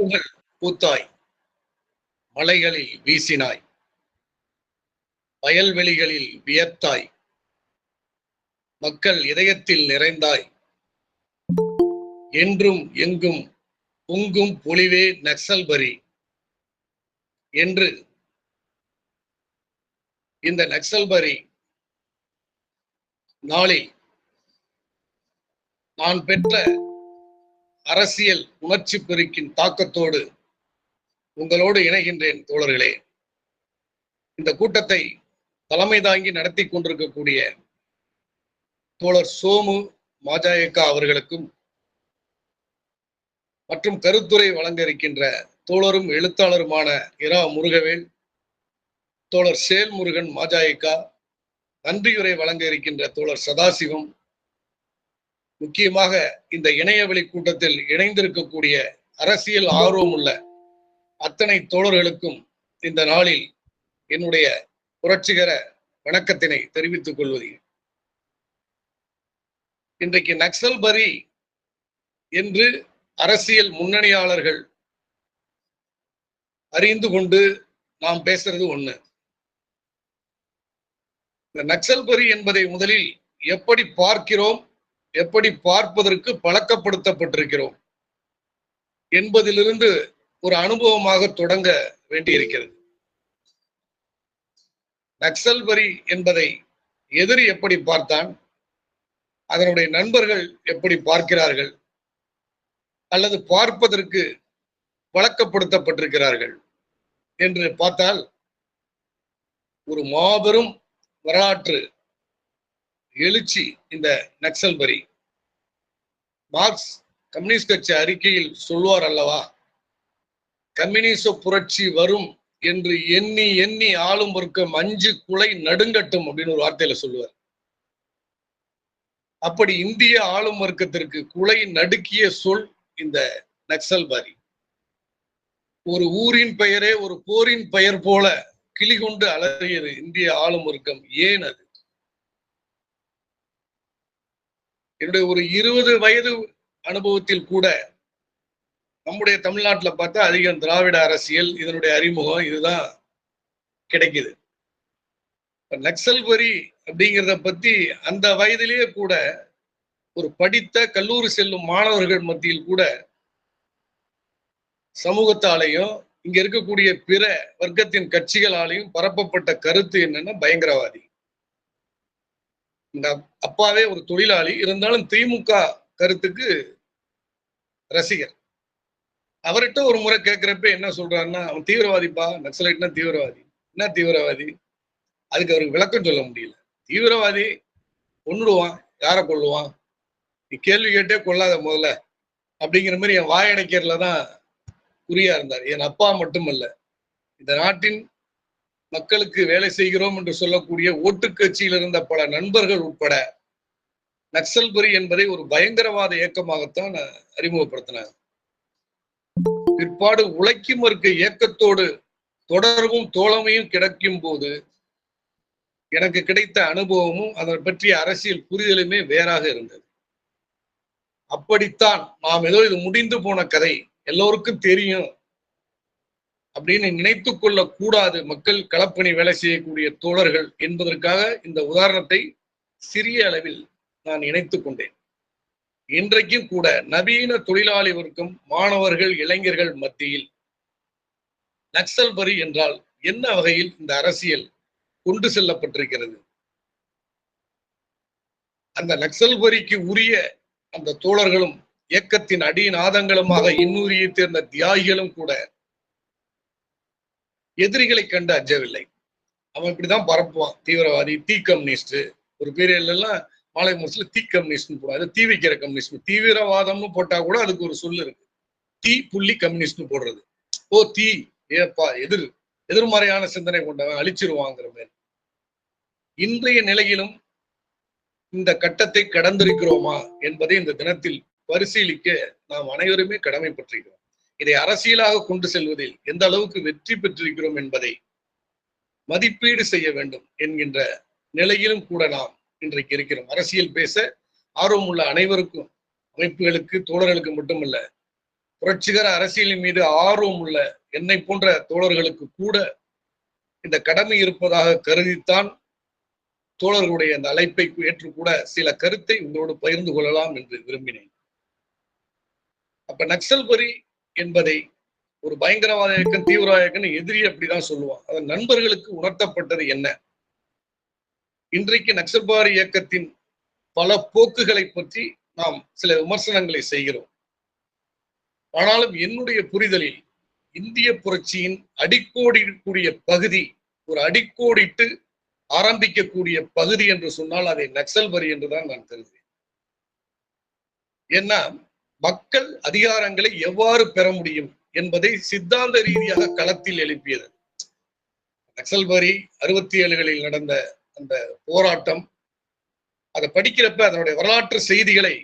பூப்புகள் பூத்தாய், மலைகளில் வீசினாய், வயல்வெளிகளில் வியர்த்தாய், மக்கள் இதயத்தில் நிறைந்தாய், என்றும் எங்கும் பொங்கும் பொலிவே நக்சல்பரி என்று இந்த நக்சல்பரி நாளில் நான் பெற்ற அரசியல் உணர்ச்சி பெருக்கின் தாக்கத்தோடு உங்களோடு இணைகின்றேன் தோழர்களே. இந்த கூட்டத்தை தலைமை தாங்கி நடத்தி கொண்டிருக்கக்கூடிய தோழர் சோமு மாஜாயக்கா அவர்களுக்கும் மற்றும் கருத்துரை வழங்க இருக்கின்ற தோழரும் எழுத்தாளருமான இரா முருகவேல், தோழர் சேல் முருகன் மாஜாயக்கா, நன்றியுரை வழங்க இருக்கின்ற தோழர் சதாசிவம், முக்கியமாக இந்த இணையவெளி கூட்டத்தில் இணைந்திருக்கக்கூடிய அரசியல் ஆர்வம் உள்ள அத்தனை தோழர்களுக்கும் இந்த நாளில் என்னுடைய புரட்சிகர வணக்கத்தினை தெரிவித்துக் கொள்வது. இன்றைக்கு நக்சல்பரி என்று அரசியல் முன்னணியாளர்கள் அறிந்து கொண்டு நாம் பேசுறது ஒண்ணு. இந்த நக்சல்பரி என்பதை முதலில் எப்படி பார்க்கிறோம், எப்படி பார்ப்பதற்கு பழக்கப்படுத்தப்பட்டிருக்கிறோம் என்பதிலிருந்து ஒரு அனுபவமாக தொடங்க வேண்டியிருக்கிறது. நக்சல்பரி என்பதை எதிரி எப்படி பார்த்தான், அதனுடைய நண்பர்கள் எப்படி பார்க்கிறார்கள் அல்லது பார்ப்பதற்கு வழக்கப்படுத்தப்பட்டிருக்கிறார்கள் என்று பார்த்தால் ஒரு மாபெரும் வரலாற்று எழுச்சி இந்த நக்சல்பரி. மார்க்ஸ் கம்யூனிஸ்ட் கட்சி அறிக்கையில் சொல்வார் அல்லவா, கம்யூனிச புரட்சி வரும் என்று எண்ணி எண்ணி ஆளும் வர்க்கம் அஞ்சு குலை நடுங்கட்டும் அப்படின்னு ஒரு வார்த்தையில சொல்லுவார். அப்படி இந்திய ஆளும் வர்க்கத்திற்கு குலை நடுக்கிய சொல் இந்த நக்சல்பரி. ஒரு ஊரின் பெயரே ஒரு போரின் பெயர் போல கிளிகொண்டு அலறியது இந்திய ஆளும் வர்க்கம். ஏன் அது? என்னுடைய ஒரு 20 வயது அனுபவத்தில் கூட நம்முடைய தமிழ்நாட்டில் பார்த்தா அதிகம் திராவிட அரசியல், இதனுடைய அறிமுகம் இதுதான் கிடைக்குது. நக்சல்பரி அப்படிங்கிறத பத்தி அந்த வயதிலேயே கூட ஒரு படித்த கல்லூரி செல்லும் மாணவர்கள் மத்தியில் கூட சமூகத்தாலையும் இங்க இருக்கக்கூடிய பிற வர்க்கத்தின் கட்சிகளாலையும் பரப்பப்பட்ட கருத்து என்னன்னா பயங்கரவாதி. இந்த அப்பாவே ஒரு தொழிலாளி, இருந்தாலும் திமுக கருத்துக்கு ரசிகர். அவர்கிட்ட ஒரு முறை கேட்கிறப்ப என்ன சொல்றாருன்னா, அவன் தீவிரவாதிப்பா, நக்சலைட்னா தீவிரவாதி. என்ன தீவிரவாதி? அதுக்கு அவருக்கு விளக்கம் சொல்ல முடியல. தீவிரவாதி கொன்னுடுவான், யாரை கொல்லுவான், நீ கேள்வி கேட்டே கொள்ளாத முதல்ல அப்படிங்கிற மாதிரி என் வாயடைக்கிறதுல தான் குறியா இருந்தார். என் அப்பா மட்டுமல்ல, இந்த நாட்டின் மக்களுக்கு வேலை செய்கிறோம் என்று சொல்லக்கூடிய ஓட்டுக்கட்சியில் இருந்த பல நண்பர்கள் உட்பட நக்சல்பரி என்பதை ஒரு பயங்கரவாத இயக்கமாகத்தான் அறிமுகப்படுத்தினார். பிற்பாடு உழைக்கும் வர்க்க இயக்கத்தோடு தொடர்பும் தோழமையும் கிடைக்கும் போது எனக்கு கிடைத்த அனுபவமும் அதை பற்றிய அரசியல் புரிதலுமே வேறாக இருந்தது. அப்படித்தான் நாம் ஏதோ இது முடிந்து போன கதை, எல்லோருக்கும் தெரியும் அப்படின்னு நினைத்து கொள்ள கூடாது மக்கள் களப்பணி வேலை செய்யக்கூடிய தோழர்கள் என்பதற்காக இந்த உதாரணத்தை சிறிய அளவில் நான் இணைத்துக் கொண்டேன். இன்றைக்கும் கூட நவீன தொழிலாளி வர்க்கம், மாணவர்கள், இளைஞர்கள் மத்தியில் நக்சல்பரி என்றால் என்ன வகையில் இந்த அரசியல் கொண்டு செல்லப்பட்டிருக்கிறது, அந்த நக்சல்பரிக்கு உரிய அந்த தோழர்களும் இயக்கத்தின் அடிநாதங்களுமாக இன்னுரியை தேர்ந்த தியாகிகளும் கூட எதிரிகளை கண்டு அஞ்சவில்லை. அவன் இப்படிதான் பரப்புவான், தீவிரவாதி, தீ கம்யூனிஸ்ட். ஒரு பீரியட்ல எல்லாம் மாலை முரசுல தீ கம்யூனிஸ்ட் போடுவாங்க, தீ வைக்கிற கம்யூனிஸ்ட். தீவிரவாதம்னு போட்டா கூட அதுக்கு ஒரு சொல்லு இருக்கு, தீ புள்ளி கம்யூனிஸ்ட் போடுறது. ஓ தீ, ஏப்பா எதிர்மறையான சிந்தனை கொண்டவன், அழிச்சிருவாங்கிற மாதிரி. இன்றைய நிலையிலும் இந்த கட்டத்தை கடந்திருக்கிறோமா என்பதை இந்த தினத்தில் பரிசீலிக்க நாம் அனைவருமே கடமைப்பட்டிருக்கிறோம். இதை அரசியலாக கொண்டு செல்வதில் எந்த அளவுக்கு வெற்றி பெற்றிருக்கிறோம் என்பதை மதிப்பீடு செய்ய வேண்டும் என்கின்ற நிலையிலும் கூட நாம் இன்றைக்கு இருக்கிறோம். அரசியல் பேச ஆர்வம் உள்ள அனைவருக்கும், அமைப்புகளுக்கு, தோழர்களுக்கு மட்டுமல்ல, புரட்சிகர அரசியலின் மீது ஆர்வம் உள்ள என்னை போன்ற தோழர்களுக்கு கூட இந்த கடமை இருப்பதாக கருதித்தான் தோழர்களுடைய அந்த அழைப்பை ஏற்று கூட சில கருத்தை உங்களோடு பகிர்ந்து கொள்ளலாம் என்று விரும்பினேன். அப்ப நக்சல்பரி என்பதை ஒரு பயங்கரவாத இயக்கம், தீவிரவாத இயக்கம் எதிரி அப்படிதான் சொல்லுவான். அதன் நண்பர்களுக்கு உணர்த்தப்பட்டது என்ன? இன்றைக்கு நக்சல்பாரி இயக்கத்தின் பல போக்குகளை பற்றி நாம் சில விமர்சனங்களை செய்கிறோம். ஆனாலும் என்னுடைய புரிதலில் இந்திய புரட்சியின் அடிக்கோடிக்கூடிய பகுதி, ஒரு அடிக்கோடிட்டு ஆரம்பிக்கக்கூடிய பகுதி என்று சொன்னால் அதை நக்சல்பரி என்றுதான் நான் கருதுகிறேன். ஏன்னா மக்கள் அதிகாரங்களை எவ்வாறு பெற முடியும் என்பதை சித்தாந்த ரீதியாக களத்தில் எழுப்பியது. நக்சல்பரி 67களில் நடந்த அந்த போராட்டம், அதை படிக்கிறப்ப அதனுடைய வரலாற்று செய்திகளை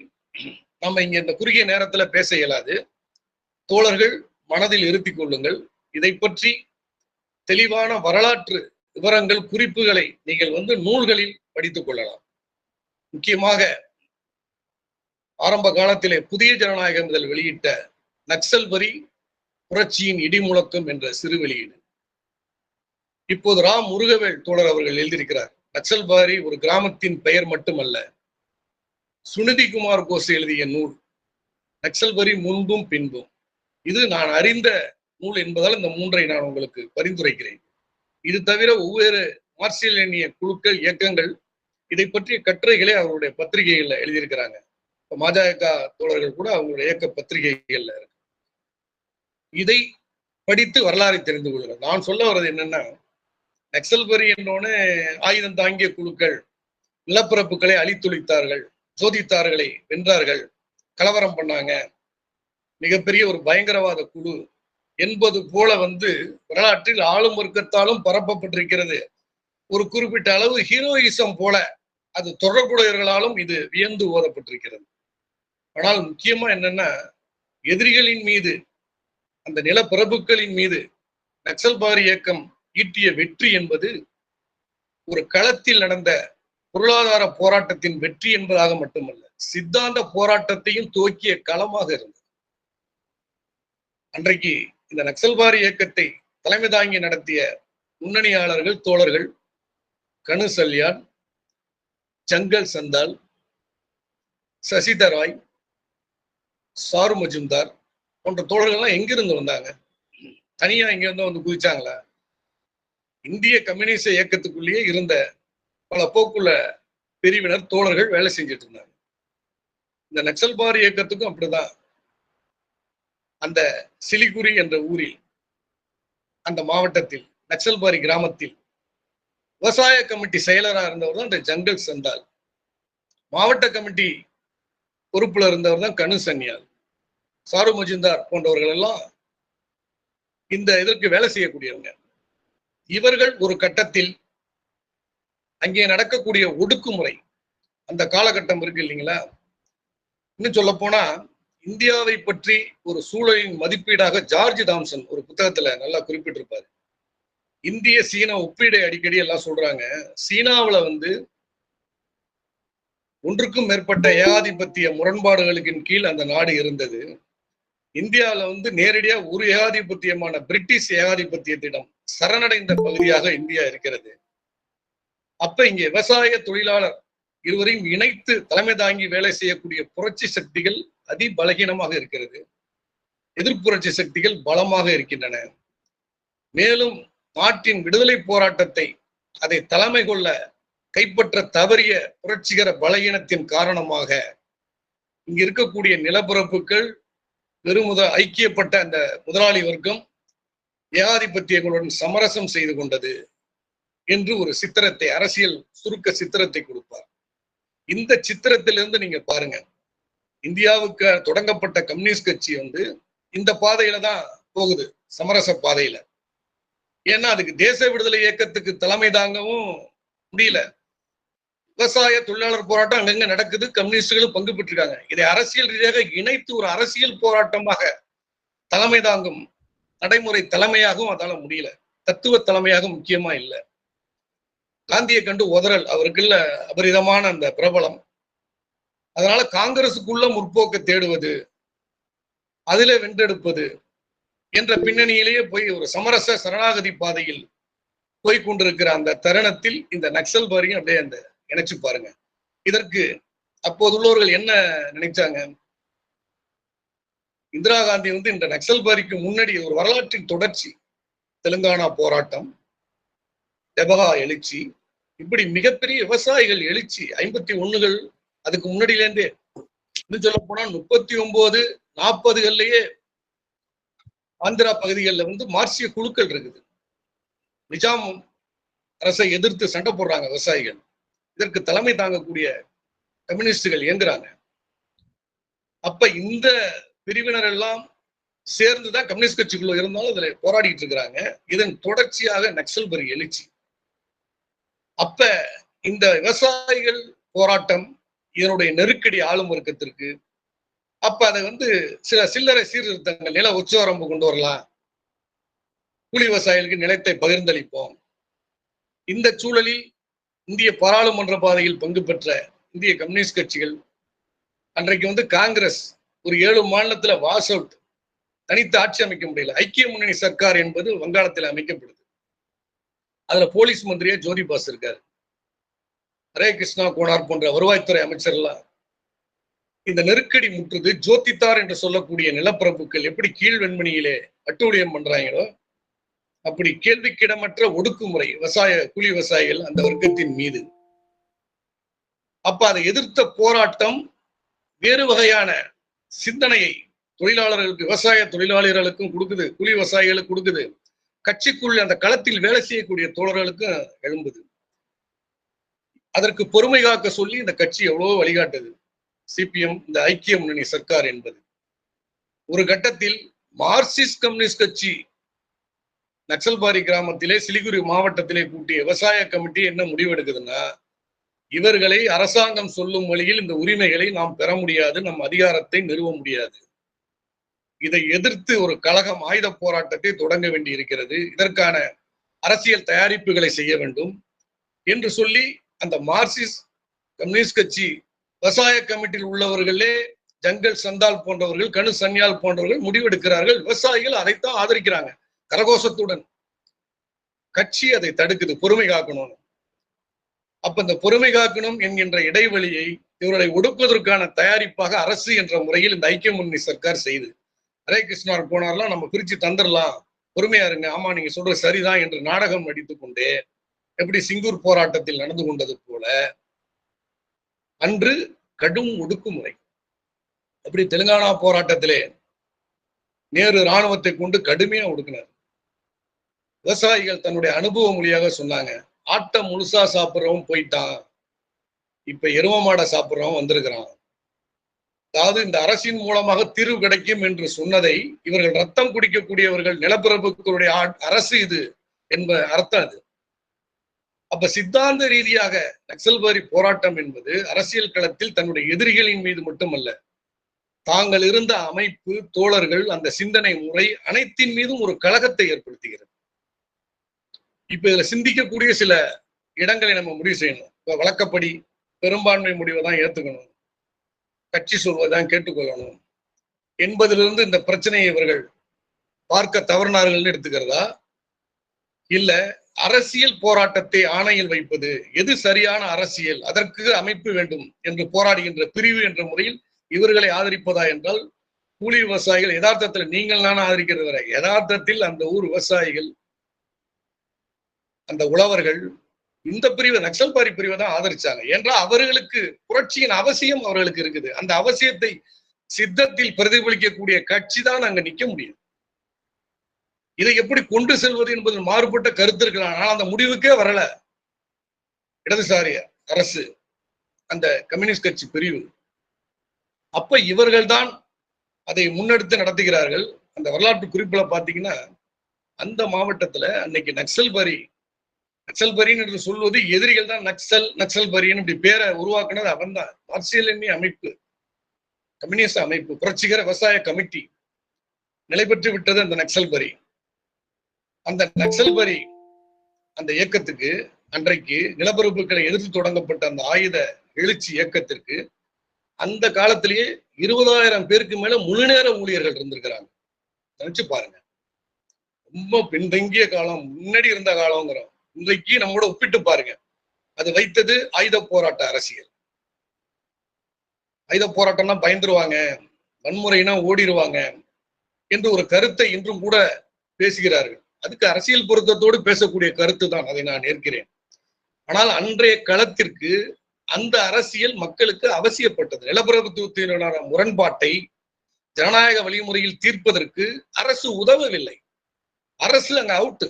நம்ம இங்க இந்த குறுகிய நேரத்துல பேச இயலாது. தோழர்கள் மனதில் இருத்திக் கொள்ளுங்கள். இதை பற்றி தெளிவான வரலாற்று விவரங்கள், குறிப்புகளை நீங்கள் நூல்களில் படித்துக் கொள்ளலாம். முக்கியமாக ஆரம்ப காலத்திலே புதிய ஜனநாயகம் முதல் வெளியிட்ட நக்சல்பரி புரட்சியின் இடிமுழக்கம் என்ற சிறு வெளியீடு. இப்போது ராம் முருகவேல் தோழர் அவர்கள் எழுதியிருக்கிறார். நக்சல்பாரி ஒரு கிராமத்தின் பெயர் மட்டுமல்ல, சுனிதி குமார் கோஸ் எழுதிய நூல் நக்சல்பரி முன்பும் பின்பும். இது நான் அறிந்த நூல் என்பதால் இந்த 3ஐ நான் உங்களுக்கு பரிந்துரைக்கிறேன். இது தவிர ஒவ்வொரு மார்க்சிய குழுக்கள், இயக்கங்கள் இதை பற்றிய கட்டுரைகளை அவருடைய பத்திரிகைகள்ல எழுதியிருக்கிறாங்க. பாஜக தோழர்கள் கூட அவங்களுடைய இயக்க பத்திரிகைகள்ல இருக்கு. இதை படித்து வரலாறை தெரிந்து கொள்ளுங்கள். நான் சொல்ல வர்றது என்னன்னா, நக்சல்பரி என்னோன்னு ஆயுதம் தாங்கிய குழுக்கள் நிலப்பரப்புகளை அழித்தொழித்தார்கள், சோதித்தார்களை வென்றார்கள், கலவரம் பண்ணாங்க, மிகப்பெரிய ஒரு பயங்கரவாத குழு என்பது போல வரலாற்றில் ஆளும் வர்க்கத்தாலும் பரப்பப்பட்டிருக்கிறது. ஒரு குறிப்பிட்ட அளவு ஹீரோயிசம் போல அது தொடர்புடையவர்களாலும் இது வியந்து ஓதப்பட்டிருக்கிறது. ஆனால் முக்கியமா என்னன்னா, எதிரிகளின் மீது, அந்த நிலப்பிரபுக்களின் மீது நக்சல்பாரி இயக்கம் ஈட்டிய வெற்றி என்பது ஒரு களத்தில் நடந்த பொருளாதார போராட்டத்தின் வெற்றி என்பதாக மட்டுமல்ல, சித்தாந்த போராட்டத்தையும் துவக்கிய களமாக இருந்தது. அன்றைக்கு இந்த நக்சல்பாரி இயக்கத்தை தலைமை தாங்கி நடத்திய முன்னணியாளர்கள், தோழர்கள் கனு சல்யான், ஜங்கல் சந்தால், சசிதராய், சாரு மஜும்தார் போன்ற தோழர்கள்லாம் எங்கிருந்து வந்தாங்க? தனியா இங்க குதிச்சாங்களா? இந்திய கம்யூனிஸ்ட் இயக்கத்துக்குள்ளேயே இருந்த பல போக்குள்ள பிரிவினர், தோழர்கள் வேலை செஞ்சுட்டு இருந்தாங்க. இந்த நக்சல்பாரி இயக்கத்துக்கும் அப்படிதான். அந்த சிலிகுரி என்ற ஊரில், அந்த மாவட்டத்தில், நக்சல்பாரி கிராமத்தில் விவசாய கமிட்டி செயலராக இருந்தவர் தான் இந்த ஜங்கல் சந்தால். மாவட்ட கமிட்டி பொறுப்புல இருந்தவர் தான் கனு சன்யால், சாரு மஜும்தார் போன்றவர்கள் எல்லாம் இந்த இதற்கு வேலை செய்யக்கூடியவங்க. இவர்கள் ஒரு கட்டத்தில் அங்கே நடக்கக்கூடிய ஒடுக்குமுறை, அந்த காலகட்டம் இருக்கு இல்லைங்களா, இன்னும் சொல்ல போனா இந்தியாவை பற்றி ஒரு சூழலின் மதிப்பீடாக ஜார்ஜ் தாம்சன் ஒரு புத்தகத்துல நல்லா குறிப்பிட்டிருப்பாரு. இந்திய சீன ஒப்பீடை அடிக்கடி எல்லாம் சொல்றாங்க. சீனாவுல ஒன்றுக்கும் மேற்பட்ட ஏகாதிபத்திய முரண்பாடுகளின் கீழ் அந்த நாடு இருந்தது. இந்தியாவில நேரடியா ஒரு ஏகாதிபத்தியமான பிரிட்டிஷ் ஏகாதிபத்தியத்திடம் சரணடைந்த பகுதியாக இந்தியா இருக்கிறது. அப்ப இங்க விவசாய தொழிலாளர் இருவரையும் இணைத்து தலைமை தாங்கி வேலை செய்யக்கூடிய புரட்சி சக்திகள் அதிபலகீனமாக இருக்கிறது, எதிர்ப்புரட்சி சக்திகள் பலமாக இருக்கின்றன. மேலும் நாட்டின் விடுதலை போராட்டத்தை அதை தலைமை கொள்ள கைப்பற்ற தவறிய புரட்சிகர பலகீனத்தின் காரணமாக இங்க இருக்கக்கூடிய நிலப்பரப்புகள் ஐக்கியப்பட்ட அந்த முதலாளி வர்க்கம் ஏகாதிபத்தியங்களுடன் சமரசம் செய்து கொண்டது என்று ஒரு சித்திரத்தை, அரசியல் சுருக்க சித்திரத்தை கொடுப்பார். இந்த சித்திரத்திலிருந்து நீங்க பாருங்க, இந்தியாவுக்கு தொடங்கப்பட்ட கம்யூனிஸ்ட் கட்சி இந்த பாதையில தான் போகுது, சமரச பாதையில. ஏன்னா அதுக்கு தேச விடுதலை இயக்கத்துக்கு தலைமை தாங்கவும் முடியல. விவசாய தொழிலாளர் போராட்டம் அங்கங்க நடக்குது, கம்யூனிஸ்டுகளும் பங்கு பெற்றிருக்காங்க. இதை அரசியல் ரீதியாக இணைத்து ஒரு அரசியல் போராட்டமாக தலைமை தாங்கும் நடைமுறை தலைமையாகவும் அதால முடியல, தத்துவ தலைமையாக முக்கியமா இல்லை. காந்தியை கண்டு உதறல் அவருக்குள்ள அபரிதமான அந்த பிரபலம். அதனால காங்கிரசுக்குள்ள முற்போக்க தேடுவது, அதிலே வென்றெடுப்பது என்ற பின்னணியிலேயே போய் ஒரு சமரச சரணாகதி பாதையில் போய்கொண்டிருக்கிற அந்த தருணத்தில் இந்த நக்சல் பாரியும் அப்படியே அந்த இணைச்சு பாருங்க. இதற்கு அப்போதுள்ளவர்கள் என்ன நினைச்சாங்க? இந்திரா காந்தி இந்த நக்சல் பாரிக்கு முன்னாடி ஒரு வரலாற்றின் தொடர்ச்சி, தெலுங்கானா போராட்டம், டெபகா எழுச்சி, இப்படி மிகப்பெரிய விவசாயிகள் எழுச்சி 51கள் அதுக்கு முன்னாடியிலேருந்தே சொல்ல போனா 39, 40களிலேயே ஆந்திரா பகுதிகளில் மார்க்சிய குழுக்கள் இருக்குது. நிஜாம் அரசை எதிர்த்து சண்டை போடுறாங்க விவசாயிகள். இதற்கு தலைமை தாங்கக்கூடிய கம்யூனிஸ்டுகள் இயங்குறாங்க. அப்ப இந்த பிரிவினர் எல்லாம் சேர்ந்துதான் கம்யூனிஸ்ட் கட்சிக்குள்ள இருந்தாலும் இதுல போராடிட்டு இருக்கிறாங்க. இதன் தொடர்ச்சியாக நக்சல்பரி எழுச்சி. அப்ப இந்த விவசாயிகள் போராட்டம், இதனுடைய நெருக்கடி ஆளும் வர்க்கத்திற்கு, அப்ப அதை சில சில்லறை சீர்திருத்தங்கள், நில உச்சவரம்பு கொண்டு வரலாம், கூலி விவசாயிகளுக்கு நிலத்தை பகிர்ந்தளிப்போம். இந்த சூழலில் இந்திய பாராளுமன்ற பாதையில் பங்கு பெற்ற இந்திய கம்யூனிஸ்ட் கட்சிகள் அன்றைக்கு காங்கிரஸ் ஒரு 7 மாநிலத்துல வாஷ் அவுட், தனித்து ஆட்சி அமைக்க முடியல. ஐக்கிய முன்னணி சர்க்கார் என்பது வங்காளத்தில் அமைக்கப்படுது. அதுல போலீஸ் மந்திரியா ஜோதி பாஸ் இருக்காரு. ஹரே கிருஷ்ணா கோனார் போன்ற வருவாய்த்துறை அமைச்சர்லாம் இந்த நெருக்கடி முற்றுது. ஜோதித்தார் என்று சொல்லக்கூடிய நிலப்பரப்புகள் எப்படி கீழ் வெண்மணியிலே அட்டூழியம் பண்றாங்களோ அப்படி கேள்விக்கிடமற்ற ஒடுக்குமுறை கூலி விவசாயிகள் அந்த வர்க்கத்தின் மீது. அப்ப அதை எதிர்த்த போராட்டம் வேறு வகையான சிந்தனையை தொழிலாளர்களுக்கு, விவசாய தொழிலாளர்களுக்கும் கொடுக்குது, கூலி விவசாயிகளுக்கு கொடுக்குது, கட்சிக்குள் அந்த களத்தில் வேலை செய்யக்கூடிய தோழர்களுக்கும் எழும்புது. அதற்கு பொறுமை காக்க சொல்லி இந்த கட்சி எவ்வளவோ வழிகாட்டுது. சிபிஎம், இந்த ஐக்கிய முன்னணி சர்க்கார் என்பது ஒரு கட்டத்தில் மார்க்சிஸ்ட் கம்யூனிஸ்ட் கட்சி நக்சல்பாரி கிராமத்திலே சிலிகுரி மாவட்டத்திலே கூட்டிய விவசாய கமிட்டி என்ன முடிவெடுக்குதுன்னா, இவர்களை அரசாங்கம் சொல்லும் வழியில் இந்த உரிமைகளை நாம் பெற முடியாது, நம் அதிகாரத்தை நிறுவ முடியாது. இதை எதிர்த்து ஒரு கழகம், ஆயுத போராட்டத்தை தொடங்க வேண்டி இருக்கிறது. இதற்கான அரசியல் தயாரிப்புகளை செய்ய வேண்டும் என்று சொல்லி அந்த மார்க்சிஸ்ட் கம்யூனிஸ்ட் கட்சி விவசாய கமிட்டியில் உள்ளவர்களே ஜங்கல் சந்தால் போன்றவர்கள், கனு சன்யால் போன்றவர்கள் முடிவெடுக்கிறார்கள். விவசாயிகள் அதைத்தான் ஆதரிக்கிறாங்க கரகோஷத்துடன். கட்சி அதை தடுக்குது, பொறுமை காக்கணும். அப்ப இந்த பொறுமை காக்கணும் என்கின்ற இடைவெளியை இவர்களை ஒடுக்குவதற்கான தயாரிப்பாக அரசு என்ற முறையில் இந்த ஐக்கிய முன்னணி சர்க்கார் செய்து, ஹரே கிருஷ்ணார் போனார்லாம் நம்ம பிரிச்சு தந்துடலாம், பொறுமையா இருங்க, ஆமா நீங்க சொல்றது சரிதான் என்று நாடகம் நடித்துக் கொண்டே, எப்படி சிங்கூர் போராட்டத்தில் நடந்து கொண்டது போல அன்று கடும் ஒடுக்குமுறை. அப்படி தெலுங்கானா போராட்டத்திலே நேரு இராணுவத்தை கொண்டு கடுமையா ஒடுக்கினார். விவசாயிகள் தன்னுடைய அனுபவ மொழியாக சொன்னாங்க, ஆட்டை முழுசா சாப்பிட்றவன் போயிட்டான், இப்ப எரும மாடை சாப்பிட்றவன் வந்திருக்கிறான். அதாவது இந்த அரசின் மூலமாக தீர்வு கிடைக்கும் என்று சொன்னதை இவர்கள் ரத்தம் குடிக்கக்கூடியவர்கள், நிலப்பரப்புகளுடைய அரசு இது என்ப அர்த்தம் அது. அப்ப சித்தாந்த ரீதியாக நக்சல்பாரி போராட்டம் என்பது அரசியல் களத்தில் தன்னுடைய எதிரிகளின் மீது மட்டுமல்ல, தாங்கள் இருந்த அமைப்பு, தோழர்கள், அந்த சிந்தனை முறை அனைத்தின் மீதும் ஒரு கழகத்தை ஏற்படுத்துகிறது. இப்ப இதுல சிந்திக்கக்கூடிய சில இடங்களை நம்ம முடிவு செய்யணும். இப்ப வழக்கப்படி பெரும்பான்மை முடிவை தான் ஏத்துக்கணும், கட்சி சொல்வதுதான் கேட்டுக்கொள்ளணும் என்பதிலிருந்து இந்த பிரச்சனையை இவர்கள் பார்க்க தவறினார்கள் எடுத்துக்கிறதா, இல்ல அரசியல் போராட்டத்தை ஆணையில் வைப்பது எது சரியான அரசியல், அதற்கு அமைப்பு வேண்டும் என்று போராடுகின்ற பிரிவு என்ற முறையில் இவர்களை ஆதரிப்பதா என்றால், கூலி விவசாயிகள் யதார்த்தத்தில் நீங்கள் நான் ஆதரிக்கிறது வரை, யதார்த்தத்தில் அந்த ஊர் விவசாயிகள், அந்த உழவர்கள் இந்த பிரிவு, நக்சல்பாரி பிரிவை தான் ஆதரிச்சாங்க. என்றால் அவர்களுக்கு புரட்சியின் அவசியம் அவர்களுக்கு இருக்குது. அந்த அவசியத்தை சித்தத்தில் பிரதிபலிக்கக்கூடிய கட்சி தான் அங்க நிக்க முடியும். இதை எப்படி கொண்டு செல்வது என்பது மாறுபட்ட கருத்து இருக்கலாம். ஆனால் அந்த முடிவுக்கே வரல இடதுசாரி அரசு, அந்த கம்யூனிஸ்ட் கட்சி பிரிவு. அப்ப இவர்கள் தான் அதை முன்னெடுத்து நடத்துகிறார்கள். அந்த வரலாற்று குறிப்புல பாத்தீங்கன்னா, அந்த மாவட்டத்துல அன்னைக்கு நக்சல்பரின்னு என்று சொல்வது எதிரிகள் தான். நக்சல்பரின்னு இப்படி பேரை உருவாக்குனது அவன் தான். அரசியல் எண்ணி அமைப்பு, கம்யூனிஸ்ட் அமைப்பு, புரட்சிகர விவசாய கமிட்டி நிலை பெற்று விட்டது அந்த நக்சல்பரி. அந்த நக்சல்பரி அந்த இயக்கத்துக்கு, அன்றைக்கு நிலப்பரப்புகளை எதிர்த்து தொடங்கப்பட்ட அந்த ஆயுத எழுச்சி இயக்கத்திற்கு அந்த காலத்திலேயே 20,000 பேருக்கு மேல முழுநேர ஊழியர்கள் இருந்திருக்கிறாங்க. நினைச்சு பாருங்க. ரொம்ப பின்தங்கிய காலம், முன்னாடி இருந்த காலங்கிறோம். இன்றைக்கு நம்மோட ஒப்பிட்டு பாருங்க. அது வைத்தது ஆயுத போராட்ட அரசியல். ஆயுத போராட்டம்னா பயந்துருவாங்க, வன்முறைனா ஓடிடுவாங்க என்று ஒரு கருத்தை இன்றும் கூட பேசுகிறார்கள். அதுக்கு அரசியல் பொருத்தத்தோடு பேசக்கூடிய கருத்து தான், அதை நான் ஏற்கிறேன். ஆனால் அன்றைய களத்திற்கு அந்த அரசியல் மக்களுக்கு அவசியப்பட்டது. நிலப்பிரபுத்துவத்தினுடைய முரண்பாட்டை ஜனநாயக வழிமுறையில் தீர்ப்பதற்கு அரசு உதவவில்லை. அரசு அங்க அவுட்,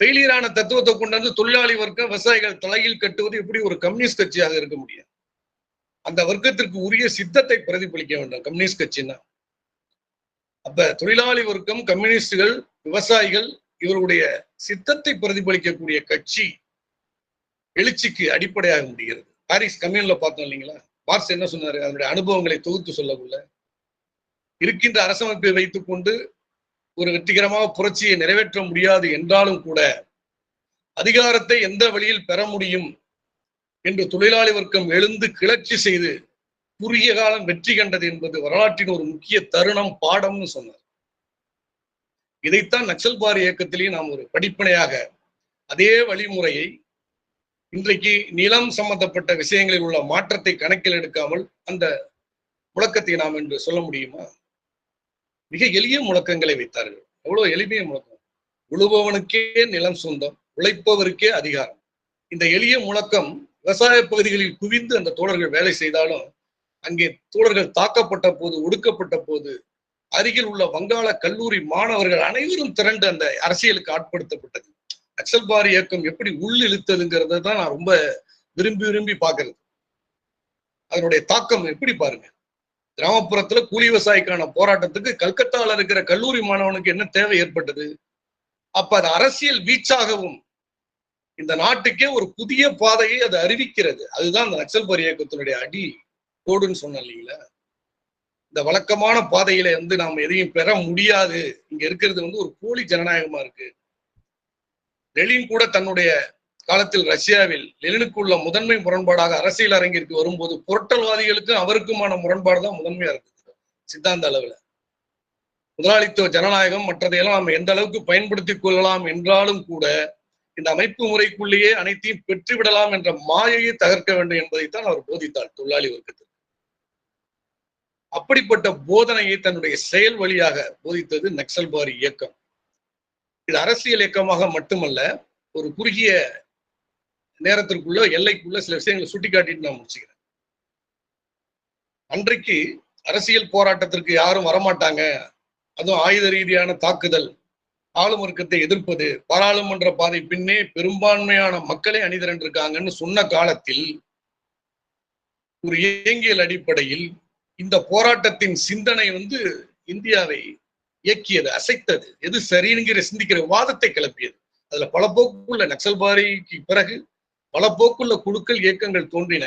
ஃபெயிலியரான தத்துவத்தை கொண்டு வந்து தொழிலாளி வர்க்கம் விவசாயிகள் தலையில் கட்டுவது எப்படி ஒரு கம்யூனிஸ்ட் கட்சியாக இருக்க முடியும்? அந்த வர்க்கத்திற்கு உரிய சித்தத்தை பிரதிபலிக்க வேண்டும் கம்யூனிஸ்ட் கட்சின்னா. அப்ப தொழிலாளி வர்க்கம், கம்யூனிஸ்டுகள், விவசாயிகள் இவருடைய சித்தத்தை பிரதிபலிக்கக்கூடிய கட்சி எழுச்சிக்கு அடிப்படையாக முடிகிறது. பாரிஸ் கம்யூன்ல பார்த்தோம் இல்லைங்களா? மார்க்ஸ் என்ன சொன்னாரு? அதனுடைய அனுபவங்களை தொகுத்து சொல்லக்குள்ள இருக்கின்ற அரசமைப்பை வைத்துக் கொண்டு ஒரு வெற்றிகரமாக புரட்சியை நிறைவேற்ற முடியாது என்றாலும் கூட அதிகாரத்தை எந்த வழியில் பெற முடியும் என்று தொழிலாளி வர்க்கம் எழுந்து கிளர்ச்சி செய்து குறுகிய காலம் வெற்றி கண்டது என்பது வரலாற்றின் ஒரு முக்கிய தருணம், பாடம்னு சொன்னார். இதைத்தான் நக்சல்பாரி இயக்கத்திலேயே நாம் ஒரு படிப்பனையாக அதே வழிமுறையை இன்றைக்கு நிலம் சம்பந்தப்பட்ட விஷயங்களில் உள்ள மாற்றத்தை கணக்கில் எடுக்காமல் அந்த முழக்கத்தை நாம் என்று சொல்ல முடியுமா? மிக எளிய முழக்கங்களை வைத்தார்கள். எவ்வளவு எளிமைய முழக்கம். உழுபவனுக்கே நிலம் சொந்தம், உழைப்பவருக்கே அதிகாரம். இந்த எளிய முழக்கம் விவசாய பகுதிகளில் குவிந்து அந்த தோழர்கள் வேலை செய்தாலும் அங்கே தோழர்கள் தாக்கப்பட்ட போது, ஒடுக்கப்பட்ட போது அருகில் உள்ள வங்காள கல்லூரி மாணவர்கள் அனைவரும் திரண்டு அந்த அரசியலுக்கு ஆட்படுத்தப்பட்டது. நக்சல்பாரி இயக்கம் எப்படி உள் இழுத்ததுங்கிறத தான் நான் ரொம்ப விரும்பி விரும்பி பார்க்கறது. அதனுடைய தாக்கம் எப்படி பாருங்க. கிராமப்புறத்துல கூலி விவசாயிக்கான போராட்டத்துக்கு கல்கத்தால இருக்கிற கல்லூரி மாணவனுக்கு என்ன தேவை ஏற்பட்டது? அப்ப அது அரசியல் வீச்சாகவும் இந்த நாட்டுக்கே ஒரு புதிய பாதையை அது அறிவிக்கிறது. அதுதான் அந்த நக்சல்பாரி இயக்கத்தினுடைய அடி கோடுன்னு சொன்ன இல்லைங்களா? இந்த வழக்கமான பாதையில வந்து நாம் எதையும் பெற முடியாது, இங்க இருக்கிறது வந்து ஒரு போலி ஜனநாயகமா இருக்கு. லெனின் கூட தன்னுடைய காலத்தில் ரஷ்யாவில் லெனினுக்கு உள்ள முதன்மை முரண்பாடாக அரசியல் அரங்கிற்கு வரும்போது புரட்டல்வாதிகளுக்கும் அவருக்குமான முரண்பாடு தான் முதன்மையா இருக்குது சித்தாந்த அளவுல. முதலாளித்துவ ஜனநாயகம் மற்றதையெல்லாம் நம்ம எந்த அளவுக்கு பயன்படுத்திக் கொள்ளலாம் என்றாலும் கூட இந்த அமைப்பு முறைக்குள்ளேயே அனைத்தையும் பெற்றுவிடலாம் என்ற மாயையை தகர்க்க வேண்டும் என்பதைத்தான் அவர் போதித்தார் தொழிலாளி வர்க்கத்தில். அப்படிப்பட்ட போதனையை தன்னுடைய செயல் வழியாக போதித்தது நக்சல்பாரி இயக்கம். இது அரசியல் இயக்கமாக மட்டுமல்ல, ஒரு குறுகிய நேரத்திற்குள்ள எல்லைக்குள்ள சில விஷயங்களை சுட்டிக்காட்டிட்டு நான் முடிச்சுக்கிறேன். அன்றைக்கு அரசியல் போராட்டத்திற்கு யாரும் வரமாட்டாங்க, அதுவும் ஆயுத ரீதியான தாக்குதல், ஆளும் வர்க்கத்தை எதிர்ப்பது, பாராளுமன்ற பாதை பின்னே பெரும்பான்மையான மக்களே அணிதிரண்டிருக்காங்கன்னு சொன்ன காலத்தில் ஒரு இயங்கியல் அடிப்படையில் இந்த போராட்டத்தின் சிந்தனை வந்து இந்தியாவை இயக்கியது, அசைத்தது, எது சரிங்கிற சிந்திக்கிற வாதத்தை கிளப்பியது. அதுல பல போக்குள்ள நக்சல்பாரிக்கு பிறகு பல போக்குள்ள குழுக்கள், இயக்கங்கள் தோன்றின.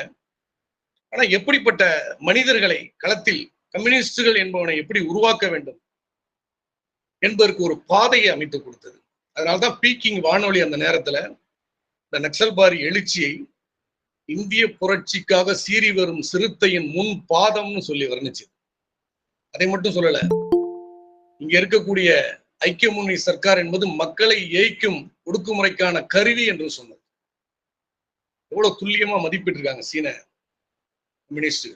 ஆனா எப்படிப்பட்ட மனிதர்களை களத்தில் கம்யூனிஸ்டுகள் என்பவனை எப்படி உருவாக்க வேண்டும் என்பதற்கு ஒரு பாதையை அமைத்து கொடுத்தது. அதனால்தான் பீக்கிங் வானொலி அந்த நேரத்துல இந்த நக்சல்பாரி எழுச்சியை இந்திய புரட்சிக்காக சீறி வரும் சிறுத்தையின் முன் பாதம்னு சொல்லி வர்ணிச்சு. அதை மட்டும் சொல்லல, இங்க இருக்கக்கூடிய ஐக்கிய முன்னணி சர்க்கார் என்பது மக்களை ஏய்க்கும் ஒடுக்குமுறைக்கான கருவி என்று சொன்னது. எவ்வளவு துல்லியமா மதிப்பிட்டு இருக்காங்க சீன கம்யூனிஸ்ட்.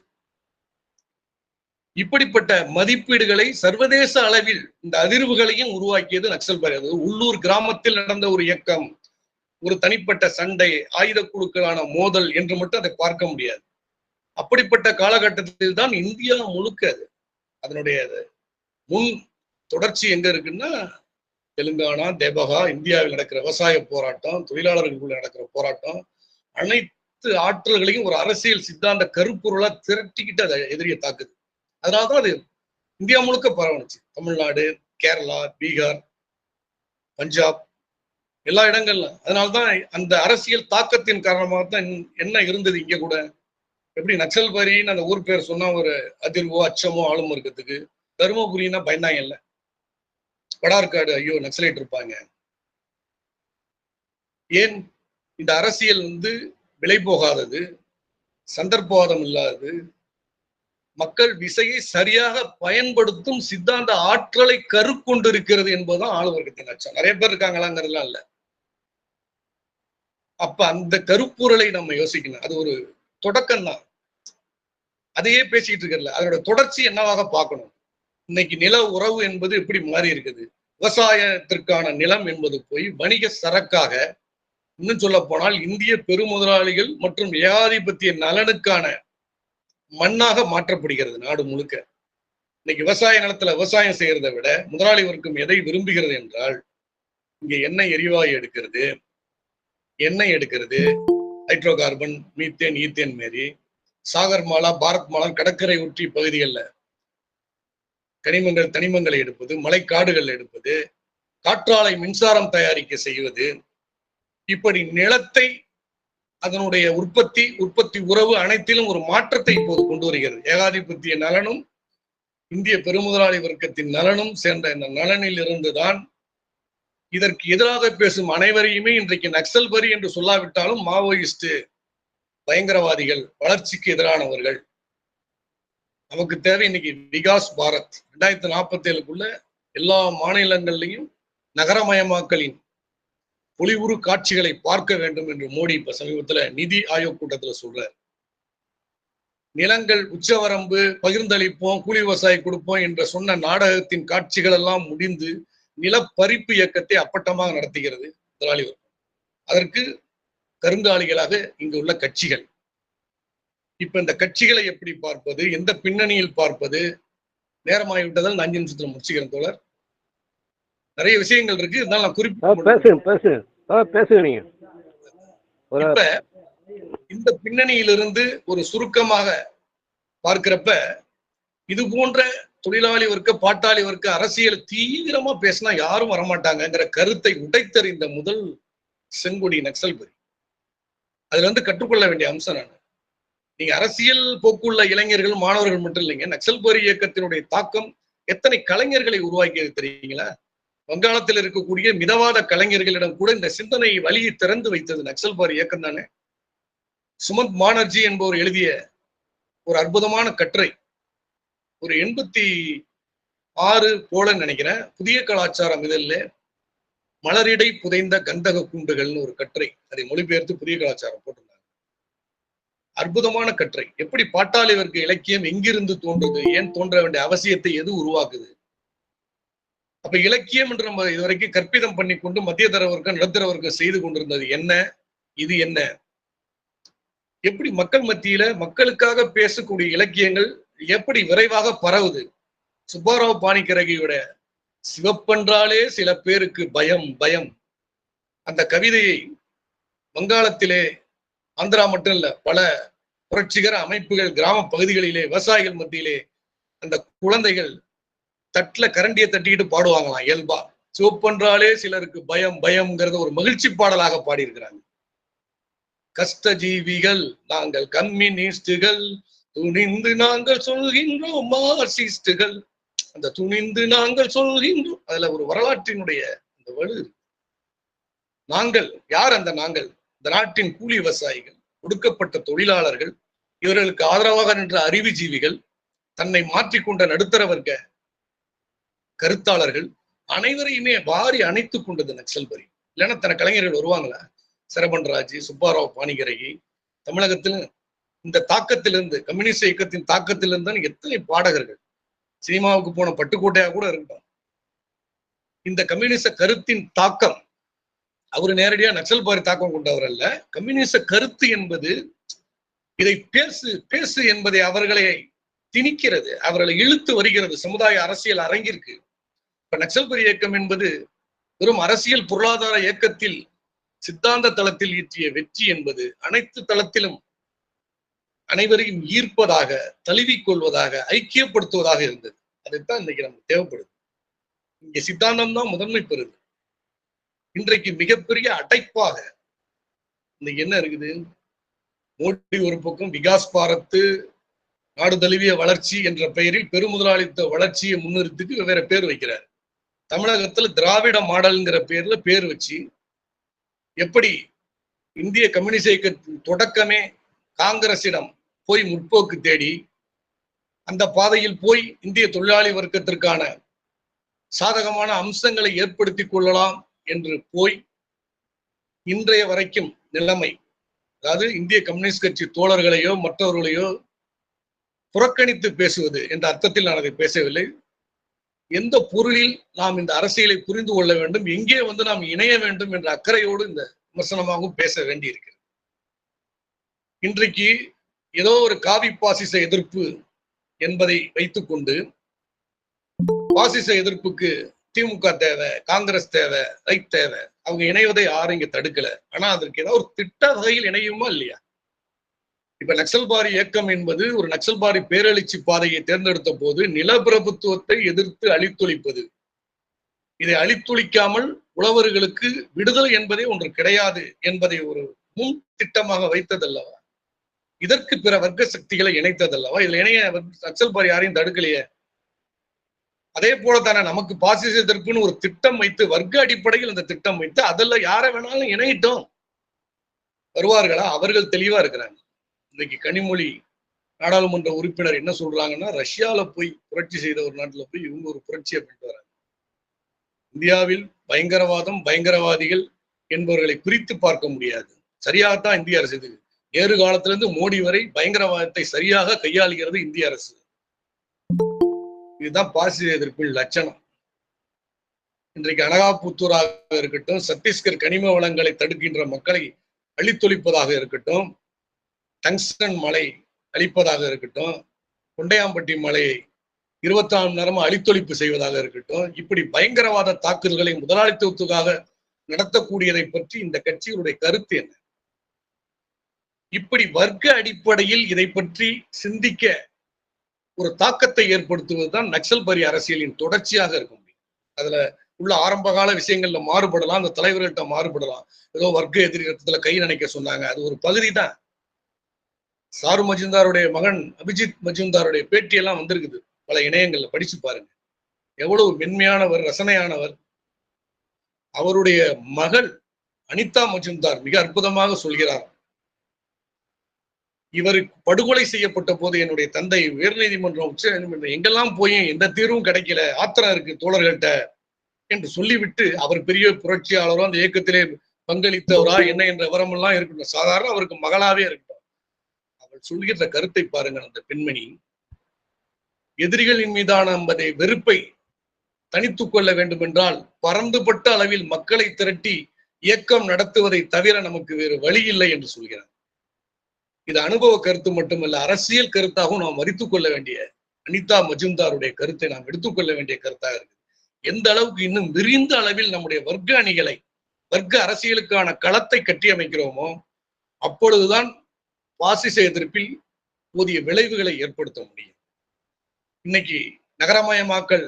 இப்படிப்பட்ட மதிப்பீடுகளை சர்வதேச அளவில் இந்த அதிர்வுகளையும் உருவாக்கியது நக்சல்பாரி. உள்ளூர் கிராமத்தில் நடந்த ஒரு இயக்கம், ஒரு தனிப்பட்ட சண்டை, ஆயுத குழுக்களான மோதல் என்று மட்டும் அதை பார்க்க முடியாது. அப்படிப்பட்ட காலகட்டத்தில் தான் இந்தியா முழுக்க அதனுடைய முன் தொடர்ச்சி எங்க இருக்குன்னா தெலுங்கானா, தேபகா, இந்தியாவில் நடக்கிற விவசாய போராட்டம், தொழிலாளர்களுக்குள்ள நடக்கிற போராட்டம், அனைத்து ஆற்றல்களையும் ஒரு அரசியல் சித்தாந்த கருப்பொருளா திரட்டிக்கிட்டு அதை எதிரியை தாக்குது. அதனால்தான் அது இந்தியா முழுக்க பரவணுச்சு. தமிழ்நாடு, கேரளா, பீகார், பஞ்சாப், எல்லா இடங்கள்ல. அதனால்தான் அந்த அரசியல் தாக்கத்தின் காரணமாக தான் என்ன இருந்தது இங்க கூட. எப்படி நக்சல்பாரின்னு அந்த ஊர் பேர் சொன்னா ஒரு அதிர்வோ அச்சமோ ஆளும் இருக்கிறதுக்கு, தருமபுரின்னா பயந்தாங்க இல்ல, வடார்காடு ஐயோ நக்சலைட் இருப்பாங்க. ஏன் இந்த அரசியல் வந்து விலை போகாதது, சந்தர்ப்பவாதம் இல்லாதது, மக்கள் விசையை சரியாக பயன்படுத்தும் சித்தாந்த ஆற்றலை கருக்கொண்டிருக்கிறது என்பதுதான் ஆளுவர்க்கத்தின் அச்சம். நிறைய பேர் இருக்காங்களாங்கிறதுலாம் இல்ல. அப்ப அந்த கருப்பொருளை நம்ம யோசிக்கணும். அது ஒரு தொடக்கம் தான். அதையே பேசிட்டு இருக்கல, அதோட தொடர்ச்சி என்னவாக பார்க்கணும். இன்னைக்கு நில உறவு என்பது எப்படி மாறி இருக்குது. விவசாயத்திற்கான நிலம் என்பது போய் வணிக சரக்காக, இன்னும் சொல்ல போனால் இந்திய பெருமுதலாளிகள் மற்றும் ஏகாதிபத்திய நலனுக்கான மண்ணாக மாற்றப்படுகிறது நாடு முழுக்க. இன்னைக்கு விவசாய நிலத்துல விவசாயம் செய்யறதை விட முதலாளி வர்க்கம் எதை விரும்புகிறது என்றால், இங்க எண்ணெய் எரிவாயு எடுக்கிறது, எண்ணெய் எடுக்கிறது, ஹைட்ரோ கார்பன், மீத்தேன், ஈத்தேன் மாரி சாகர் மாலா, பாரத் மாலா கடற்கரை ஒற்றி பகுதிகளில் கனிமங்கள் தனிமங்களை எடுப்பது, மலைக்காடுகள் எடுப்பது, காற்றாலை மின்சாரம் தயாரிக்க செய்வது, இப்படி நிலத்தை அதனுடைய உற்பத்தி உறவு அனைத்திலும் ஒரு மாற்றத்தை இப்போது கொண்டு வருகிறது. ஏகாதிபத்திய நலனும் இந்திய பெருமுதலாளி வர்க்கத்தின் நலனும் சேர்ந்த இந்த நலனில் இருந்துதான் இதற்கு எதிராக பேசும் அனைவரையுமே இன்றைக்கு நக்சல்பரி என்று சொல்லாவிட்டாலும் மாவோயிஸ்ட், பயங்கரவாதிகள், வளர்ச்சிக்கு எதிரானவர்கள். நமக்கு தேவை இன்னைக்கு விகாஸ் பாரத் 2047க்குள்ள எல்லா மாநிலங்கள்லையும் நகரமயமாக்கலின் பொலிவுறு காட்சிகளை பார்க்க வேண்டும் என்று மோடி இப்ப சமீபத்துல நிதி ஆயோக் கூட்டத்துல சொல்றார். நிலங்கள் உச்சவரம்பு, பகிர்ந்தளிப்போம், கூலி விவசாயி கொடுப்போம் என்ற சொன்ன நாடகத்தின் காட்சிகள் எல்லாம் முடிந்து நிலப்பறிப்பு இயக்கத்தை அப்பட்டமாக நடத்துகிறது முதலாளி வர்க்கம். அதற்கு கருங்காலிகளாக இங்கு உள்ள கட்சிகள். இப்ப இந்த கட்சிகளை எப்படி பார்ப்பது, எந்த பின்னணியில் பார்ப்பது, நேரமாகிவிட்டதால் 5 நிமிஷத்துல முடிச்சுக்கிறேன் தோழர். நிறைய விஷயங்கள் இருக்கு, இருந்தாலும் நான் பேசுங்க. இப்ப இந்த பின்னணியிலிருந்து ஒரு சுருக்கமாக பார்க்கிறப்ப, இது போன்ற தொழிலாளி வர்க்க, பாட்டாளி வர்க்க அரசியல் தீவிரமா பேசினா யாரும் வரமாட்டாங்கிற கருத்தை உடைத்தறிந்த முதல் செங்கொடி நக்சல்பரி. அதுல இருந்து கற்றுக்கொள்ள வேண்டிய அம்சம் நான், நீங்க அரசியல் போக்குள்ள இளைஞர்கள், மாணவர்கள் மட்டும் இல்லைங்க, நக்சல்பரி இயக்கத்தினுடைய தாக்கம் எத்தனை கலைஞர்களை உருவாக்கியது தெரியுங்களா? வங்காளத்தில் இருக்கக்கூடிய மிதவாத கலைஞர்களிடம் கூட இந்த சிந்தனை வழியை திறந்து வைத்தது நக்சல்பரி இயக்கம் தானே. சுமந்த் பானர்ஜி என்பவர் எழுதிய ஒரு அற்புதமான கட்டுரை, ஒரு 86 போல நினைக்கிறேன், புதிய கலாச்சாரம் இதழில் மலரிடை புதைந்த கந்தக குண்டுகள்னு ஒரு கட்டுரை, அதை மொழிபெயர்த்து புதிய கலாச்சாரம் போட்டிருந்தாங்க. அற்புதமான கட்டுரை. எப்படி பாட்டாளி வர்க்க இலக்கியம் எங்கிருந்து தோன்றுது, ஏன் தோன்ற வேண்டிய அவசியத்தை எது உருவாக்குது. அப்ப இலக்கியம் என்று நம்ம இதுவரைக்கும் கற்பிதம் பண்ணி கொண்டு மத்திய தர வர்க்கம், நடுத்தர வர்க்கம் செய்து கொண்டிருந்தது என்ன, இது என்ன, எப்படி மக்கள் மத்தியில மக்களுக்காக பேசக்கூடிய இலக்கியங்கள் எப்படி விரைவாக பரவுது. சுப்பாராவ் பாணிக்கரகியோட சிவப்பென்றாலே சில பேருக்கு பயம் பயம் அந்த கவிதையை வங்காளத்திலே, ஆந்திரா மட்டும் இல்ல, பல புரட்சிகர அமைப்புகள் கிராம பகுதிகளிலே விவசாயிகள் மத்தியிலே அந்த குழந்தைகள் தட்டுல கரண்டியை தட்டிக்கிட்டு பாடுவாங்களாம் இயல்பா. சிவப்பென்றாலே சிலருக்கு பயம் பயம்ங்கிறத ஒரு மகிழ்ச்சி பாடலாக பாடியிருக்கிறாங்க. கஷ்டஜீவிகள் நாங்கள், கம்யூனிஸ்டுகள், துணிந்து நாங்கள் சொல்கின்றோம் மார்க்சிஸ்டுகள், அந்த துணிந்து நாங்கள் சொல்கின்றோம், அதுல ஒரு வரலாற்றினுடைய அந்த வலு. நாங்கள் யார்? அந்த நாங்கள் இந்த நாட்டின் கூலி விவசாயிகள், ஒடுக்கப்பட்ட தொழிலாளர்கள், இவர்களுக்கு ஆதரவாக நின்ற அறிவுஜீவிகள், தன்னை மாற்றிக்கொண்ட நடுத்தர வர்க்க கருத்தாளர்கள் அனைவரையுமே வாரி அணைத்துக் கொண்டது நக்சல்பரி. இல்லைன்னா தன கலைஞர்கள் வருவாங்களா? சரபன்ராஜ், சுப்பாராவ் பாணிக்கரகி, தமிழகத்தில் இந்த தாக்கத்திலிருந்து, கம்யூனிஸ்ட் இயக்கத்தின் தாக்கத்திலிருந்து எத்தனை பாடகர்கள், சினிமாவுக்கு போன பட்டுக்கோட்டையா கூட இருக்கட்டும், இந்த கம்யூனிஸ்ட கருத்தின் தாக்கம், அவரு நேரடியா நக்சல்பரி தாக்கம் கொண்டவர் அல்ல. கம்யூனிஸ்ட கருத்து என்பது இதை பேசு பேசு என்பதை அவர்களை திணிக்கிறது, அவர்களை இழுத்து வருகிறது சமுதாய அரசியல் அரங்கிற்கு. இப்ப நக்சல்பரி இயக்கம் என்பது வெறும் அரசியல் பொருளாதார இயக்கத்தில் சித்தாந்த தளத்தில் ஈட்டிய வெற்றி என்பது அனைத்து தளத்திலும் அனைவரையும் ஈர்ப்பதாக, தழுவிக்கொள்வதாக, ஐக்கியப்படுத்துவதாக இருந்தது. அதைத்தான் இன்னைக்கு நமக்கு தேவைப்படுது. இங்க சித்தாந்தம் தான் முதன்மை பெறுது. இன்றைக்கு மிகப்பெரிய அடைப்பாக இன்னைக்கு என்ன இருக்குது? மோடி ஒரு பக்கம் விகாஸ் பாரத், நாடு தழுவிய வளர்ச்சி என்ற பெயரில் பெருமுதலாளித்த வளர்ச்சியை முன்னிறுத்திட்டு வெவ்வேறு பேர் வைக்கிறார். தமிழகத்துல திராவிட மாடல்ங்கிற பேர்ல பேர் வச்சு, எப்படி இந்திய கம்யூனிஸ்ட் இயக்கத்தின் தொடக்கமே காங்கிரசிடம் போய் முற்போக்கு தேடி அந்த பாதையில் போய் இந்திய தொழிலாளி வர்க்கத்திற்கான சாதகமான அம்சங்களை ஏற்படுத்திக் கொள்ளலாம் என்று போய் இன்றைய வரைக்கும் நிலைமை, அதாவது இந்திய கம்யூனிஸ்ட் கட்சி தோழர்களையோ மற்றவர்களையோ புறக்கணித்து பேசுவது என்ற அர்த்தத்தில் நான் அதை பேசவில்லை. எந்த பொருளில் நாம் இந்த அரசியலை புரிந்து கொள்ள வேண்டும், எங்கே நாம் இணைய வேண்டும் என்ற அக்கறையோடு இந்த விமர்சனமாகவும் பேச வேண்டியிருக்கிறது. இன்றைக்கு ஏதோ ஒரு காவி பாசிச எதிர்ப்பு என்பதை வைத்துக்கொண்டு பாசிச எதிர்ப்புக்கு திமுக தேவை, காங்கிரஸ் தேவை, ரைட் தேவை, அவங்க இணைவதை யாரும் இங்க தடுக்கல. ஆனா அதற்கு ஏதாவது ஒரு திட்ட வகையில் இணையுமா இல்லையா? இப்ப நக்சல்பாரி இயக்கம் என்பது ஒரு நக்சல்பாரி பேரெழுச்சி பாதையை தேர்ந்தெடுத்த போது நிலப்பிரபுத்துவத்தை எதிர்த்து அழித்தொழிப்பது, இதை அழித்தொழிக்காமல் உழவர்களுக்கு விடுதலை என்பதே ஒன்று கிடையாது என்பதை ஒரு முன் திட்டமாக வைத்ததல்லவா? இதற்கு பிற வர்க்க சக்திகளை இணைத்ததல்லவா? இதுல இணைய நக்சல்பாரி யாரையும் தடுக்கலையே. அதே போலத்தானே நமக்கு பாசிச எதிர்ப்புன்னு ஒரு திட்டம் வைத்து வர்க்க அடிப்படையில் அந்த திட்டம் வைத்து அதில் யாரை வேணாலும் இணையிட்டோம், வருவார்களா? அவர்கள் தெளிவா இருக்கிறாங்க. இன்னைக்கு கனிமொழி நாடாளுமன்ற உறுப்பினர் என்ன சொல்றாங்கன்னா, ரஷ்யால போய் புரட்சி செய்த ஒரு நாட்டுல போய் இவங்க ஒரு புரட்சியை பண்ணிட்டு வராங்க. இந்தியாவில் பயங்கரவாதம், பயங்கரவாதிகள் என்பவர்களை பிரித்து பார்க்க முடியாது. சரியாகத்தான் இந்திய அரசு, இது நேரு காலத்திலிருந்து மோடி வரை பயங்கரவாதத்தை சரியாக கையாளுகிறது இந்திய அரசு. இதுதான் பாசிச எதிர்ப்பின் லட்சணம். இன்றைக்கு அனகாபுத்தூராக இருக்கட்டும், சத்தீஸ்கர் கனிம வளங்களை தடுக்கின்ற மக்களை அழித்தொழிப்பதாக இருக்கட்டும், டங்ஸ்டன் மலை அழிப்பதாக இருக்கட்டும், கொண்டையாம்பட்டி மலையை 24 மணி நேரமும் அழித்தொழிப்பு செய்வதாக இருக்கட்டும், இப்படி பயங்கரவாத தாக்குதல்களை முதலாளித்துவத்துக்காக நடத்தக்கூடியதை பற்றி இந்த கட்சிகளுடைய கருத்து என்ன? இப்படி வர்க்க அடிப்படையில் இதை பற்றி சிந்திக்க ஒரு தாக்கத்தை ஏற்படுத்துவதுதான் நக்சல்பரி அரசியலின் தொடர்ச்சியாக இருக்க முடியும். அதுல உள்ள ஆரம்பகால விஷயங்கள்ல மாறுபடலாம், அந்த தலைவர்கள்ட்ட மாறுபடலாம். ஏதோ வர்க்க எதிர்கத்துல கை நினைக்க சொன்னாங்க, அது ஒரு பகுதி தான். சாரு மஜும்தாருடைய மகன் அபிஜித் மஜும்தாருடைய பேட்டியெல்லாம் வந்திருக்குது, பல இணையங்கள்ல படிச்சு பாருங்க. எவ்வளவு மென்மையானவர், ரசனையானவர். அவருடைய மகள் அனிதா மஜும்தார் மிக அற்புதமாக சொல்கிறார், இவர் படுகொலை செய்யப்பட்ட போது என்னுடைய தந்தை உயர்நீதிமன்றம், உச்ச நீதிமன்றம் எங்கெல்லாம் போய் எந்த தீர்வும் கிடைக்கல, ஆத்திரம் இருக்கு தோழர்கள்ட்ட என்று சொல்லிவிட்டு, அவர் பெரிய புரட்சியாளரோ அந்த இயக்கத்திலே பங்களித்தவரா என்ன என்ற விவரமெல்லாம் இருக்கட்டும், சாதாரண அவருக்கு மகளாவே இருக்கட்டும், அவள் சொல்கின்ற கருத்தை பாருங்கள். அந்த பெண்மணி எதிரிகளின் மீதான என்பதை வெறுப்பை தனித்துக் கொள்ள வேண்டும் என்றால் பரந்துபட்ட அளவில் மக்களை திரட்டி இயக்கம் நடத்துவதை தவிர நமக்கு வேறு வழி இல்லை என்று சொல்கிறார். இது அனுபவ கருத்து மட்டுமல்ல, அரசியல் கருத்தாகவும் நாம் மதித்துக் கொள்ள வேண்டிய, அனிதா மஜும்தாருடைய கருத்தை நாம் எடுத்துக்கொள்ள வேண்டிய கருத்தாக இருக்கு. எந்த அளவுக்கு இன்னும் விரிந்த அளவில் நம்முடைய வர்க்க அணிகளை, வர்க்க அரசியலுக்கான களத்தை கட்டியமைக்கிறோமோ அப்பொழுதுதான் பாசிச எதிர்ப்பில் போதிய விளைவுகளை ஏற்படுத்த முடியும். இன்னைக்கு நகரமயமாக்கல்,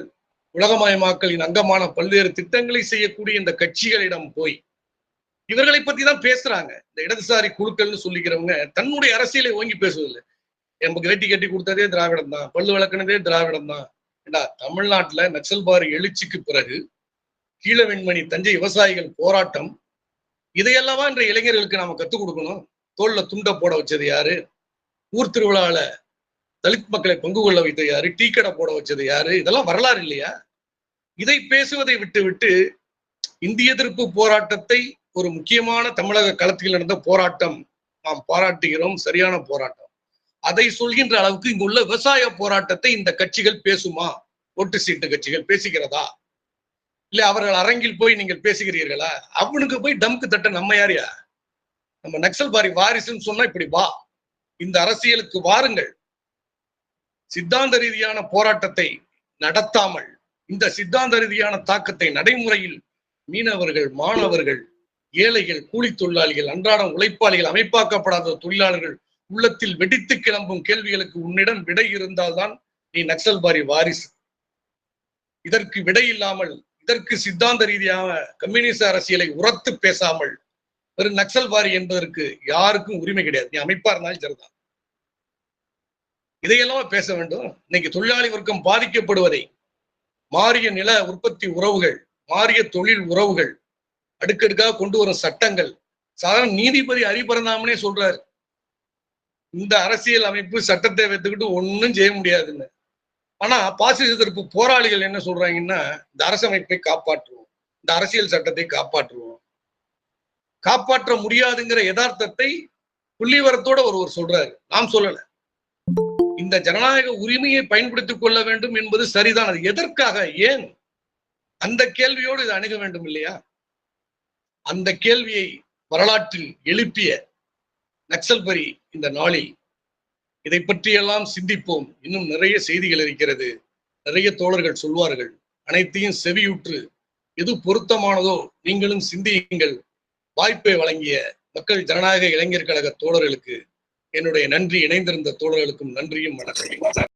உலகமயமாக்கலின் அங்கமான பல்வேறு திட்டங்களை செய்யக்கூடிய இந்த கட்சிகளிடம் போய் இவர்களை பத்தி தான் பேசுறாங்க. இந்த இடதுசாரி குழுக்கள்னு சொல்லிக்கிறவங்க தன்னுடைய அரசியலை ஓங்கி பேசுவதில்லை. நமக்கு வேட்டி கட்டி கொடுத்ததே திராவிடம் தான், பல்லு வளர்க்கினதே திராவிடம் தான். ஏண்டா, தமிழ்நாட்டுல நக்சல்பாரி எழுச்சிக்கு பிறகு கீழவெண்மணி தஞ்சை விவசாயிகள் போராட்டம், இதையெல்லாம் என்ற இளைஞர்களுக்கு நாம கத்துக் கொடுக்கணும். தோல்ல துண்டை போட வச்சது யாரு? ஊர் திருவிழால தலித் மக்களை பங்கு கொள்ள வைத்தது யாரு? டீ கடை போட வச்சது யாரு? இதெல்லாம் வரலாறு இல்லையா? இதை பேசுவதை விட்டு விட்டு இந்திய எதிர்ப்பு போராட்டத்தை ஒரு முக்கியமான தமிழக களத்தில் நடந்த போராட்டம், நாம் பாராட்டுகிறோம், சரியான போராட்டம். அதை சொல்கின்ற அளவுக்கு இங்குள்ள விவசாய போராட்டத்தை இந்த கட்சிகள் பேசுமா? ஓட்டு சீட்டு கட்சிகள் பேசுகிறதா? இல்ல அவர்கள் அரங்கில் போய் நீங்கள் பேசுகிறீர்களா? அவனுக்கு போய் டம்க்கு தட்ட நம்ம யாரையா? நம்ம நக்சல்பாரி வாரிசுன்னு சொன்னா இப்படி வா, இந்த அரசியலுக்கு வாருங்கள். சித்தாந்த ரீதியான போராட்டத்தை நடத்தாமல் இந்த சித்தாந்த ரீதியான தாக்கத்தை நடைமுறையில் மீனவர்கள், மாணவர்கள், ஏழைகள், கூலி தொழிலாளிகள், அன்றாடம் உழைப்பாளிகள், அமைப்பாக்கப்படாத தொழிலாளர்கள் உள்ளத்தில் வெடித்து கிளம்பும் கேள்விகளுக்கு உன்னிடம் விடை இருந்தால்தான் நீ நக்சல்பாரி வாரிசு. இதற்கு விடை இல்லாமல், இதற்கு சித்தாந்த ரீதியாக கம்யூனிச அரசியலை உரத்து பேசாமல் ஒரு நக்சல்பாரி என்பதற்கு யாருக்கும் உரிமை கிடையாது. நீ அமைப்பா இருந்தாலும் சரிதான். இதையெல்லாம் பேச வேண்டும். இன்னைக்கு தொழிலாளி வர்க்கம் பாதிக்கப்படுவதை, மாறிய நில உற்பத்தி உறவுகள், மாறிய தொழில் உறவுகள், அடுக்கடுக்காக கொண்டு வரும் சட்டங்கள், சாதாரண நீதிபதி ஹரிபரந்தாமனே சொல்றாரு, இந்த அரசியல் அமைப்பு சட்டத்தை வைத்துக்கிட்டு ஒன்னும் செய்ய முடியாதுன்னு. ஆனா பாசிச எதிர்ப்பு போராளிகள் என்ன சொல்றாங்கன்னா, இந்த அரசமைப்பை காப்பாற்றுவோம், இந்த அரசியல் சட்டத்தை காப்பாற்றுவோம். காப்பாற்ற முடியாதுங்கிற யதார்த்தத்தை புள்ளிவரத்தோட ஒருவர் சொல்றாரு, நாம் சொல்லல. இந்த ஜனநாயக உரிமையை பயன்படுத்திக் கொள்ள வேண்டும் என்பது சரிதான். அது எதற்காக, ஏன், அந்த கேள்வியோடு இதை அணுக வேண்டும் இல்லையா? அந்த கேள்வியை வரலாற்றில் எழுப்பிய நக்சல்பரி இந்த நாளில் இதை பற்றியெல்லாம் சிந்திப்போம். இன்னும் நிறைய செய்திகள் இருக்கிறது, நிறைய தோழர்கள் சொல்வார்கள். அனைத்தையும் செவியுற்று எது பொருத்தமானதோ நீங்களும் சிந்தியுங்கள். வாய்ப்பை வழங்கிய மக்கள் ஜனநாயக இளைஞர் கழக தோழர்களுக்கு என்னுடைய நன்றி. இணைந்திருந்த தோழர்களுக்கும் நன்றியும் வணக்கம்.